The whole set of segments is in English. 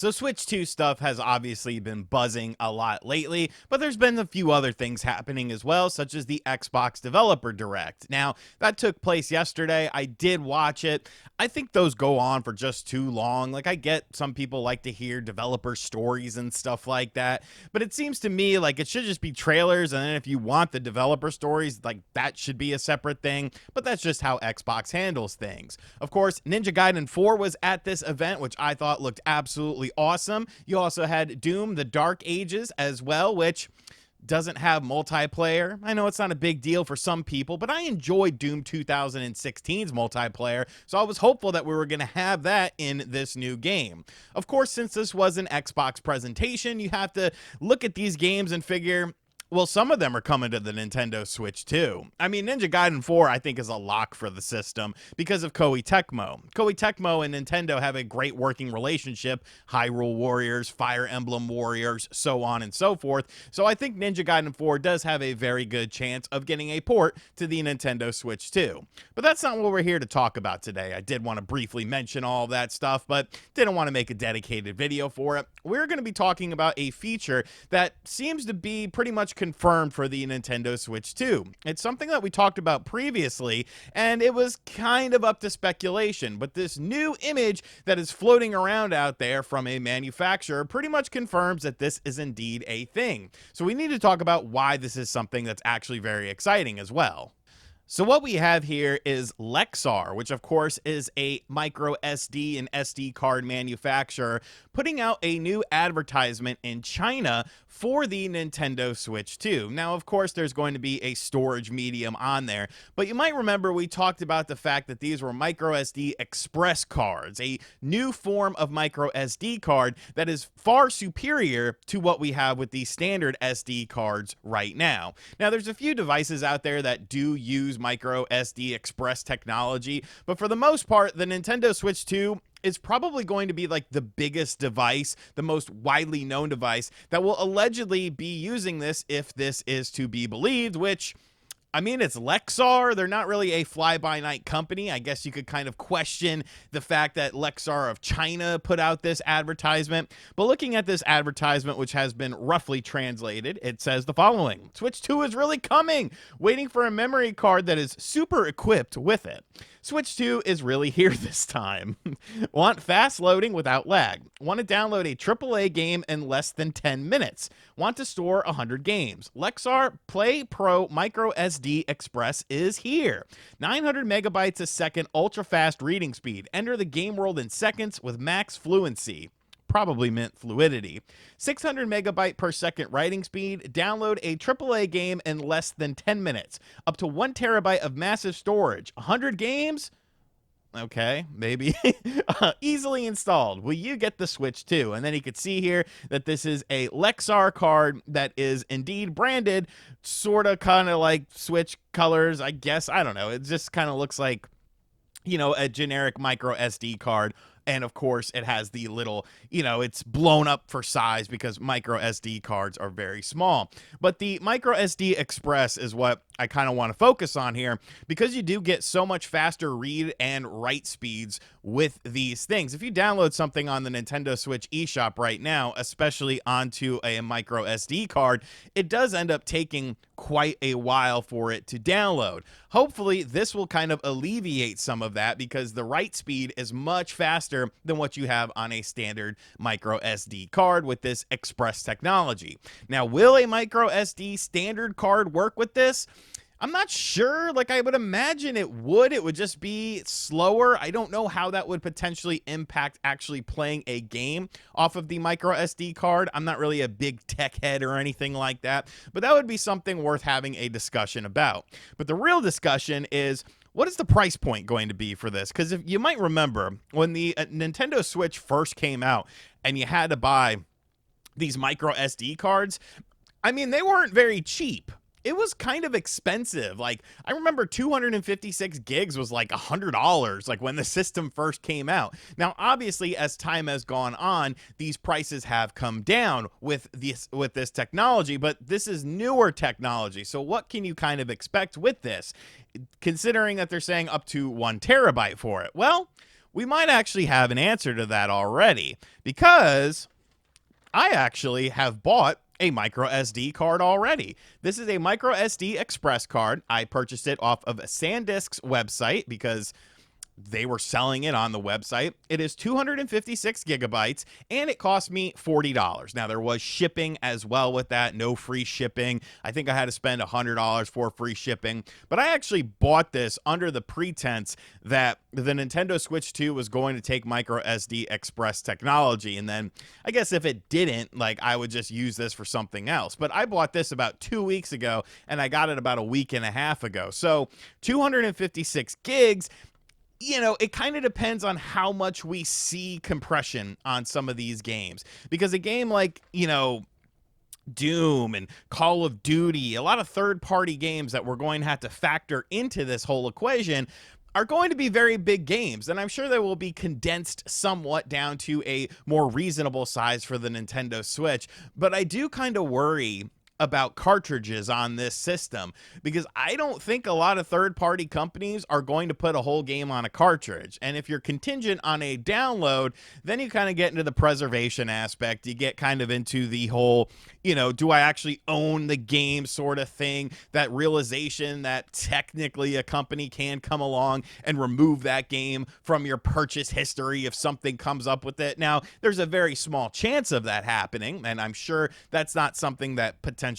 So Switch 2 stuff has obviously been buzzing a lot lately, but there's been a few other things happening as well, such as the Xbox Developer Direct. Now, that took place yesterday. I did watch it. I think those go on for just too long. Like, I get some people like to hear developer stories and stuff like that, but it seems to me like it should just be trailers, and then if you want the developer stories, like that should be a separate thing, but that's just how Xbox handles things. Of course, Ninja Gaiden 4 was at this event, which I thought looked absolutely awesome. You also had Doom, The Dark Ages as well, which doesn't have multiplayer. I know it's not a big deal for some people, but I enjoyed Doom 2016's multiplayer, so I was hopeful that we were going to have that in this new game. Of course, since this was an Xbox presentation, you have to look at these games and figure, well, some of them are coming to the Nintendo Switch too. I mean, Ninja Gaiden 4, I think, is a lock for the system because of Koei Tecmo. Koei Tecmo and Nintendo have a great working relationship. Hyrule Warriors, Fire Emblem Warriors, so on and so forth. So I think Ninja Gaiden 4 does have a very good chance of getting a port to the Nintendo Switch too. But that's not what we're here to talk about today. I did want to briefly mention all of that stuff, but didn't want to make a dedicated video for it. We're going to be talking about a feature that seems to be pretty much confirmed for the Nintendo Switch 2. It's something that we talked about previously, and it was kind of up to speculation, but this new image that is floating around out there from a manufacturer pretty much confirms that this is indeed a thing. So we need to talk about why this is something that's actually very exciting as well. So what we have here is Lexar, which of course is a micro SD and SD card manufacturer, putting out a new advertisement in China for the Nintendo Switch 2. Now, of course, there's going to be a storage medium on there, but you might remember we talked about the fact that these were micro SD express cards, a new form of micro SD card that is far superior to what we have with the standard SD cards right now. Now, there's a few devices out there that do use micro SD express technology, but for the most part, the Nintendo Switch 2 is probably going to be like the biggest device, the most widely known device that will allegedly be using this if this is to be believed, which, I mean, it's Lexar. They're not really a fly-by-night company. I guess you could kind of question the fact that Lexar of China put out this advertisement. But looking at this advertisement, which has been roughly translated, it says the following: Switch 2 is really coming. Waiting for a memory card that is super equipped with it. Switch 2 is really here this time. Want fast loading without lag. Want to download a AAA game in less than 10 minutes. Want to store 100 games. Lexar Play Pro Micro SD Express is here. 900 megabytes a second ultra fast reading speed. Enter the game world in seconds with max fluency. Probably meant fluidity. 600 megabyte per second writing speed. Download a AAA game in less than 10 minutes. Up to 1 terabyte of massive storage. 100 games? Okay, maybe. Easily installed. Will you get the Switch 2? And then you could see here that this is a Lexar card that is indeed branded, sort of kind of like Switch colors, I guess. I don't know. It just kind of looks like, you know, a generic micro SD card. And of course, it has the little, you know, it's blown up for size because micro SD cards are very small. But the micro SD Express is what I kind of want to focus on here, because you do get so much faster read and write speeds with these things. If you download something on the Nintendo Switch eShop right now, especially onto a micro SD card, it does end up taking quite a while for it to download. Hopefully, this will kind of alleviate some of that, because the write speed is much faster than what you have on a standard micro SD card with this Express technology. Now, will a micro SD standard card work with this? I'm not sure. Like, I would imagine it would. It would just be slower. I don't know how that would potentially impact actually playing a game off of the micro SD card. I'm not really a big tech head or anything like that, but that would be something worth having a discussion about. But the real discussion is, what is the price point going to be for this? Because if you might remember, when the Nintendo Switch first came out and you had to buy these micro SD cards, I mean, they weren't very cheap. It was kind of expensive. Like, I remember 256 gigs was like $100, like when the system first came out. Now, obviously, as time has gone on, these prices have come down with this technology, but this is newer technology. So what can you kind of expect with this, considering that they're saying up to 1 terabyte for it? Well, we might actually have an answer to that already, because I actually have bought a micro SD card already. This is a micro SD Express card. I purchased it off of SanDisk's website because they were selling it on the website. It is 256 gigabytes and it cost me $40. Now, there was shipping as well with that, no free shipping. I think I had to spend $100 for free shipping, but I actually bought this under the pretense that the Nintendo Switch 2 was going to take micro SD Express technology. And then I guess if it didn't, like, I would just use this for something else. But I bought this about 2 weeks ago and I got it about a week and a half ago. So 256 gigs, you know, it kind of depends on how much we see compression on some of these games, because a game like, you know, Doom and Call of Duty, a lot of third-party games that we're going to have to factor into this whole equation are going to be very big games, and I'm sure they will be condensed somewhat down to a more reasonable size for the Nintendo Switch. But I do kind of worry about cartridges on this system, because I don't think a lot of third-party companies are going to put a whole game on a cartridge. And if you're contingent on a download, then you kind of get into the preservation aspect. You get kind of into the whole, you know, do I actually own the game sort of thing, that realization that technically a company can come along and remove that game from your purchase history if something comes up with it. Now, there's a very small chance of that happening, and I'm sure that's not something that potentially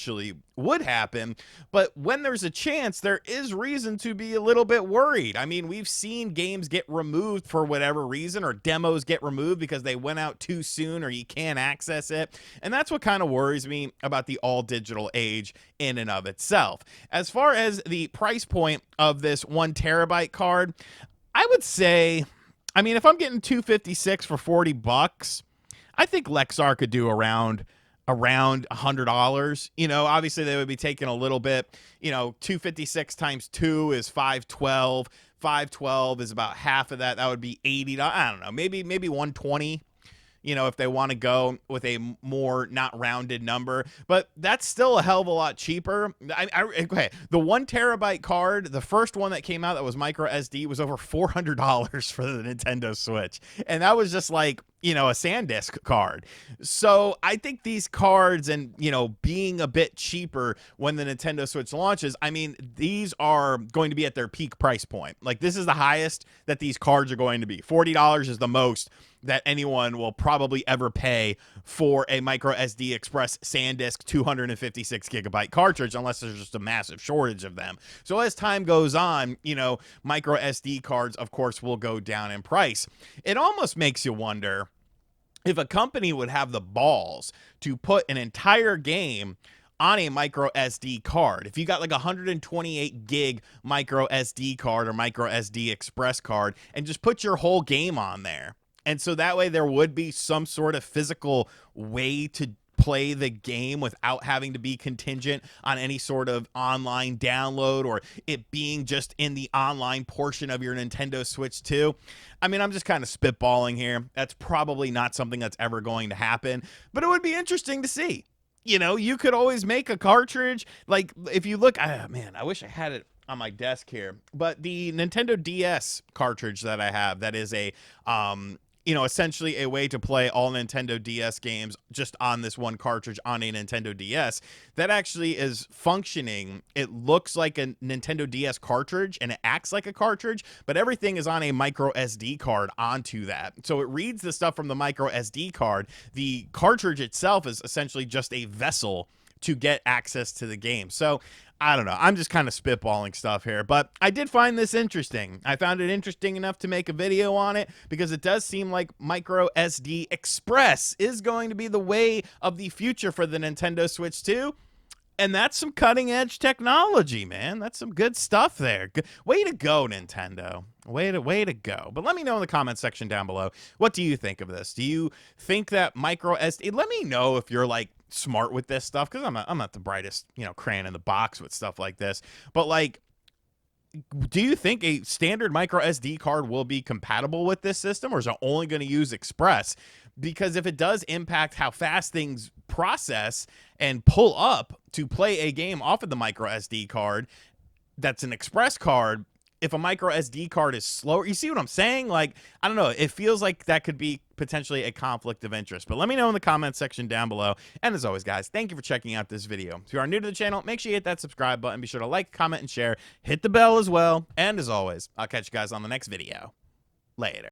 would happen, but when there's a chance, there is reason to be a little bit worried. I mean, we've seen games get removed for whatever reason, or demos get removed because they went out too soon or you can't access it, and that's what kind of worries me about the all-digital age in and of itself. As far as the price point of this 1 terabyte card, I would say, I mean, if I'm getting 256 for $40, I think Lexar could do around $100. You know, obviously they would be taking a little bit, you know, 256 times 2 is 512. 512 is about half of that. That would be $80. I don't know, maybe 120. You know, if they want to go with a more not rounded number, but that's still a hell of a lot cheaper. Okay, the 1 terabyte card, the first one that came out that was micro SD, was over $400 for the Nintendo Switch, and that was just like, you know, a SanDisk card. So I think these cards, and, you know, being a bit cheaper when the Nintendo Switch launches, I mean, these are going to be at their peak price point. Like, this is the highest that these cards are going to be. $40 is the most that anyone will probably ever pay for a micro SD Express SanDisk 256 gigabyte cartridge, unless there's just a massive shortage of them. So as time goes on, you know, micro SD cards, of course, will go down in price. It almost makes you wonder if a company would have the balls to put an entire game on a micro SD card. If you got like a 128 gig micro SD card or micro SD Express card, and just put your whole game on there. And so that way there would be some sort of physical way to play the game without having to be contingent on any sort of online download, or it being just in the online portion of your Nintendo Switch 2. I mean, I'm just kind of spitballing here. That's probably not something that's ever going to happen, but it would be interesting to see. You know, you could always make a cartridge. Like, if you look, man, I wish I had it on my desk here, but the Nintendo DS cartridge that I have, that is a, you know, essentially a way to play all Nintendo DS games just on this one cartridge on a Nintendo DS, that actually is functioning. It looks like a Nintendo DS cartridge and it acts like a cartridge, but everything is on a micro SD card onto that. So it reads the stuff from the micro SD card. The cartridge itself is essentially just a vessel to get access to the game. So I don't know. I'm just kind of spitballing stuff here, but I did find this interesting. I found it interesting enough to make a video on it, because it does seem like micro SD Express is going to be the way of the future for the Nintendo Switch 2. And that's some cutting edge technology, man. That's some good stuff there. Way to go, Nintendo. Way to go. But let me know in the comment section down below, what do you think of this? Do you think that micro SD, let me know if you're like smart with this stuff, because I'm not the brightest, you know, crayon in the box with stuff like this. But like, do you think a standard micro SD card will be compatible with this system, or is it only going to use Express? Because if it does impact how fast things process and pull up to play a game off of the micro SD card, that's an Express card, if a micro SD card is slower. You see what I'm saying? Like, I don't know. It feels like that could be potentially a conflict of interest. But let me know in the comments section down below. And as always, guys, thank you for checking out this video. If you are new to the channel, make sure you hit that subscribe button. Be sure to like, comment, and share. Hit the bell as well. And as always, I'll catch you guys on the next video. Later.